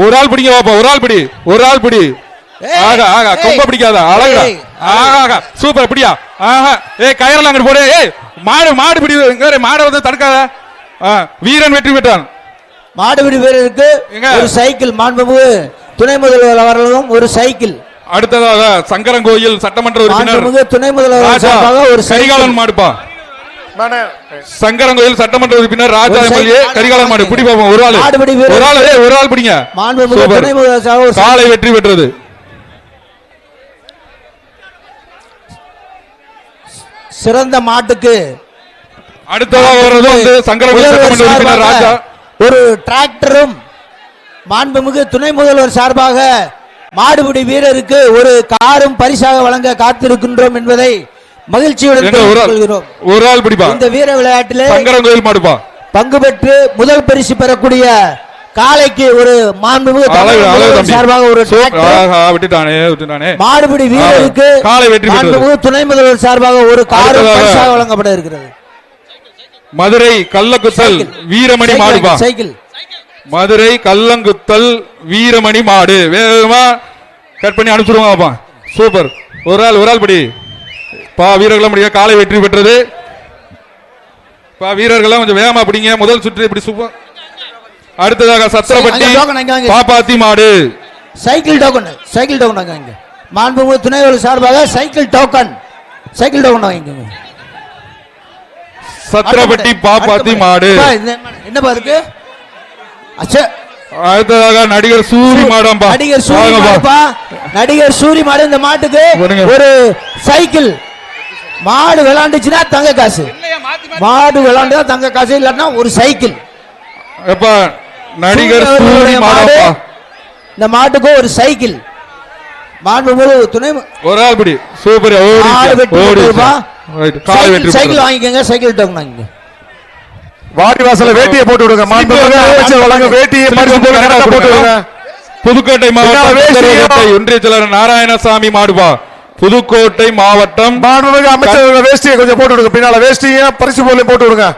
ஒரு ஆள் பிடிங்க பாப்பா, ஒரு ஆள் பிடி, ஒரு ஆள் பிடி. ஆகா ஆகா, கொம்ப பிடிக்காத, அழகா. ஆகா சூப்பர், பிடியா. ஆஹா, கயிறெல்லாம் அங்கிட்டு போடு. மாடு மாடு பிடி, மாடை வந்து தடுக்காத. வீரன் வெற்றி பெற்றான். மாடுபிடி வீரருக்கு ஒரு சைக்கிள், மாண்புமிகு துணை முதல்வர் அவர்களும் ஒரு சைக்கிள். அடுத்ததாக சங்கரங்கோயில் சட்டமன்ற உறுப்பினர் துணை முதல்வர் ஒரு கரிகாலன் மாடுப்பா. சங்கரங்கோயில் சட்டமன்ற உறுப்பினர் ராஜா எம்எல்ஏ கரிகாலன் மாடு பிடி பாப்போம். ஒரு ஆள், ஒரு ஆள், ஒரு ஆள் பிடிங்க. காலை வெற்றி பெற்றது. சிறந்த மாட்டுக்கு அடுத்ததாக வர்றது வந்து சங்கரங்கோயில் சட்டமன்ற உறுப்பினர் ராஜா. ஒரு டிராக்டரும் மாண்புமிகு துணை முதல்வர் சார்பாக மாடுபிடி வீரருக்கு ஒரு காரும் பரிசாக வழங்க காத்திருக்கின்றோம் என்பதை மகிழ்ச்சியுடன் கொள்கிறோம். ஒரு ஆள் பிடிப்பா. இந்த வீர விளையாட்டிலே சங்கரங்கோயில் மாடுப்பா பங்கு பெற்று முதல் பரிசு பெறக்கூடிய காளைக்கு ஒரு மாண்புமிகு சார்பாக ஒரு மாடுபிடி வீரருக்கு மாண்புமிகு துணை முதல்வர் சார்பாக ஒரு காரும் பரிசாக வழங்கப்பட இருக்கிறது. மதுரை கள்ளக்குத்தல் வீரமணி மாடுப்பா. சைக்கிள் மதுரை கல்லங்குத்தல் வீரமணி மாடு. வேகமா கட் பண்ணி அனுப்பிச்சுடுவாங்கப்பா. சூப்பர். ஒரு ஆள், ஒரு ஆள் படி பா. வீரர்களும் முடிய காலை வெற்றி பெற்றது பா. வீரர்களும் கொஞ்சம் வேகமா பிடிங்க. முதல் சுற்று இப்படி சூப்பர். அடுத்ததாக சத்திரப்பட்டி பாப்பாத்தி மாடு. சைக்கிள் டோக்கன், சைக்கிள் டோக்கன் மாண்புமிகு துணை முதல்வர் சார்பாக சைக்கிள் டோக்கன், சைக்கிள் டோக்கன் வாங்கிக்கோங்க. சத்திரப்பட்டி பாப்பாத்தி மாடு. என்னப்பா இருக்கு? அடுத்ததாக நடிகர் சூரி மாடம்பா. நடிகர் சூரி மாடுப்பா. நடிகர் சூரி மாடு. இந்த மாட்டுக்கு ஒரு சைக்கிள். மாடு விளையாண்டுச்சுன்னா தங்க காசு, மாடு விளையாண்டா தங்க காசு, இல்லன்னா ஒரு சைக்கிள். எப்பா நடிகர் சூரி மாடு. இந்த மாட்டுக்கு ஒரு சைக்கிள். மாண்புமிகு துணை ஒரு ஆள் படி. சூப்பர். சைக்கிள் வாங்கிக்கோங்க, சைக்கிள் டோக்கன் வாங்கிக்கோங்க. வாடி வாசல வேட்டியை போட்டு விடுங்க. வேட்டியை போட்டு விடுங்க. புதுக்கோட்டை மாவட்டம் ஒன்றிய செயலர் நாராயணசாமி மாடுபா. புதுக்கோட்டை மாவட்டம் அமைச்சர் வேஷ்டியை கொஞ்சம் போட்டு விடுங்க. பின்னால வேஷ்டியை பரிசு பொருளையும் போட்டு விடுங்க.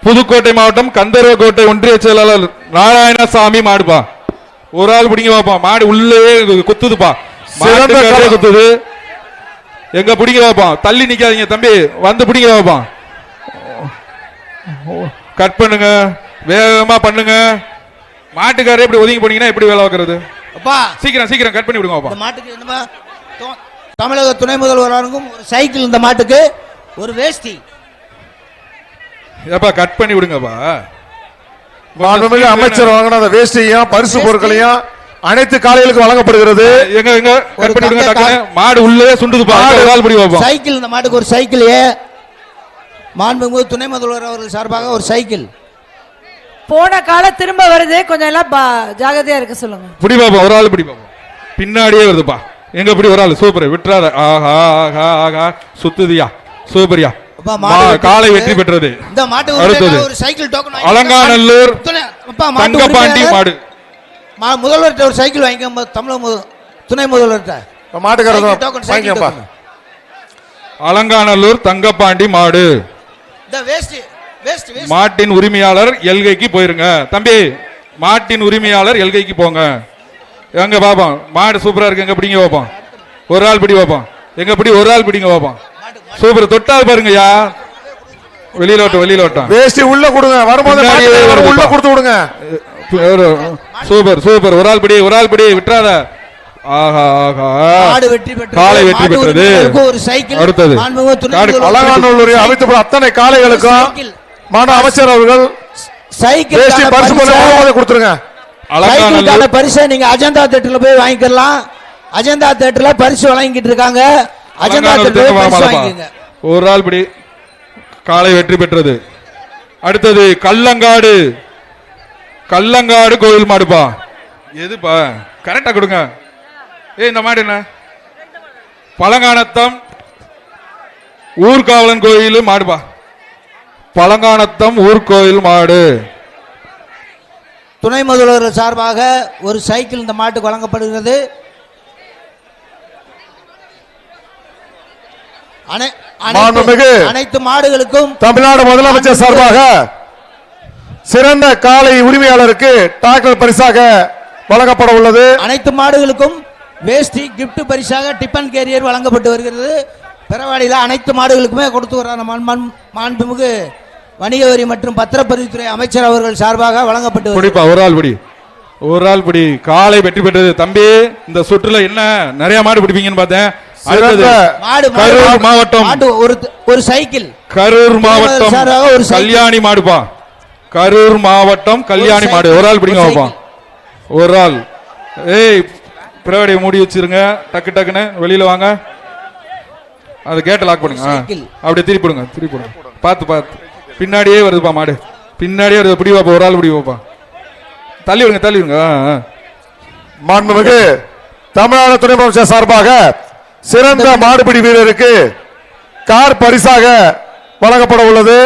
புதுக்கோட்டை மாவட்டம் கந்தர்வக்கோட்டை ஒன்றிய செயலாளர் நாராயணசாமி மாடுபா. ஒரு ஆள் பிடிங்க பாப்பா. மாடு உள்ளே குத்துதுப்பா, குத்துது. எங்க பிடிங்க பாப்பா. தள்ளி நிக்காதீங்க தம்பி, வந்து பிடிங்க பாப்பா. கட் பண்ணுங்க, வேகமா பண்ணுங்க. மாட்டுக்காரே இப்படி ஒதுங்கி போனீங்கன்னா எப்படி வேலை வைக்கிறது? சீக்கிரம் சீக்கிரம் கட் பண்ணி விடுங்க பாப்பா. மாட்டுக்கு தமிழக துணை முதல்வருக்கும் ஒரு சைக்கிள், இந்த மாட்டுக்கு ஒரு வேஷ்டி. ஏப்பா கட் பண்ணி விடுங்கப்பா. அமைச்சர் வாங்கின வேஷ்டியும் பரிசு பொருட்களையும் அனைத்து காலைகளுக்கு வழங்கப்படுகிறது. எங்க எங்க கட் பண்ணி விடுங்க. மாடு உள்ளே சுண்டுதுப்பா. சைக்கிள், இந்த மாட்டுக்கு ஒரு சைக்கிள். மாண்புமிகு துணை முதல்வர் அவர்கள் சார்பாக ஒரு சைக்கிள். போன காலம் திரும்ப வருது, கொஞ்சம் எல்லாம் ஜாகிரதையா இருக்க சொல்லுங்க. பிடி பாப்பா, ஒரு ஆள் பிடி பாப்பா. பின்னாடியே வருதுப்பா. எங்க பிடி ஒரு ஆள். சூப்பர், விட்டுறாத. ஆஹா ஆஹா ஆஹா, சுத்துதியா. சூப்பரியா. காலை வெற்றி பெற்றது. இந்த மாட்டுக்கு ஒரு சைக்கிள் டோக்கன். அலங்காநல்லூர் தங்கபாண்டி மாடு. முதல்வர்கிட்ட ஒரு சைக்கிள் வாங்கிக்க. தமிழக துணை முதல்வர்கிட்ட மாட்டுக்காரர். அலங்காநல்லூர் தங்கபாண்டி மாடு. மாட்டின் உரிமையாளர் எல்கைக்கு போயிருங்க தம்பி. மாட்டின் உரிமையாளர் எல்கைக்கு போங்க. எங்க பாப்போம். மாடு சூப்பரா இருக்கு. எங்க பிடிங்க பாப்போம். ஒரு ஆள் பிடி பாப்போம். எங்க பிடி ஒரு ஆள் பிடிங்க பாப்போம். சூப்பர். தொட்டால் பாருங்கய்யா. வெளியில ஓட்டம், வெளியில ஓட்டம். வேஷ்டி உள்ள கொடுங்க. வரும்போது உள்ள கொடுத்து விடுங்க. Super super. ஒரு ஆள் பிடி, ஒரு ஆள் பிடி, விட்டுறாத. ஆஹா ஆஹா, காலை வெற்றி பெற்றது. அடுத்தது அலங்காநல்லூரில் அமைத்து அத்தனை காளைகளுக்கும் மாண்பு அமைச்சர் அவர்கள் சைக்கிள் கொடுத்துருங்க. சைக்கிளுக்கான பரிசை நீங்க அஜந்தா தியேட்டர்ல போய் வாங்கிக்கலாம். அஜந்தா தியேட்டர்ல பரிசு வழங்கிட்டு இருக்காங்க. அஜந்தா தியேட்டர்ல பரிசு வாங்கிக்கங்க. ஒரு ஆள் பிடி. காலை வெற்றி பெற்றது. அடுத்தது கல்லங்காடு. கல்லங்காடு கோயில் மாடுப்பா. எதுப்பா கரெக்டா கொடுங்க. இந்த மாடு என்ன? பழங்கானத்தம் ஊர்காவலன் கோயில் மாடுப்பா. பழங்கானத்தம் ஊர்கோயில் மாடு. துணை முதல்வர் சார்பாக ஒரு சைக்கிள் இந்த மாட்டுக்கு வழங்கப்படுகிறது. அனைத்து மாடுகளுக்கும் தமிழ்நாடு முதலமைச்சர் சார்பாக சிறந்த காளை உரிமையாளருக்கு டிராக்டர் பரிசாக வழங்கப்பட உள்ளது. அனைத்து மாடுகளுக்கும் வேஷ்டி கிஃப்ட் பரிசாக டிபன் கேரியர் வழங்கப்பட்டு வருகிறது. பெறவாடியில் அனைத்து மாடுகளுக்குமே கொடுத்து வர மாண்புமிகு வணிக வரி மற்றும் பத்திரப்பதிவுத்துறை அமைச்சர் அவர்கள் சார்பாக வழங்கப்பட்டு பிடிப்பா ஒரு ஆள் பிடி, ஒரு ஆள் பிடி. காலை வெற்றி பெற்றது தம்பி. இந்த சுற்றுல என்ன நிறைய மாடு பிடிப்பீங்கன்னு பார்த்தேன். அடுத்தது கரூர் மாவட்டம் ஒரு சைக்கிள். கரூர் மாவட்டம் ஒரு கல்யாணி மாடுப்பா. கரூர் மாவட்டம் கல்யாணி மாடு. ஒரு ஆள் பிடிங்க பாப்பா. ஒரு ஆள். ஏய் பிரவடியை மூடி வச்சிருங்க. டக்கு டக்குன்னு வெளியில வாங்க. அது கேட்ட லாக் பண்ணுங்க. அப்படியே திருப்பிடுங்க, திருப்பிடுங்க. பார்த்து பார்த்து. பின்னாடியே வருதுப்பா மாடு, பின்னாடியே வருது. பிடி பாப்பா, ஒரு ஆள் பிடி பாப்பா. தள்ளி விடுங்க, தள்ளி விடுங்க. மாண்புமிகு தமிழ்நாடு துணை முதலமைச்சர் சார்பாக சிறந்த மாடுபிடி வீரருக்கு கார் பரிசாக வழங்கப்பட உள்ளது.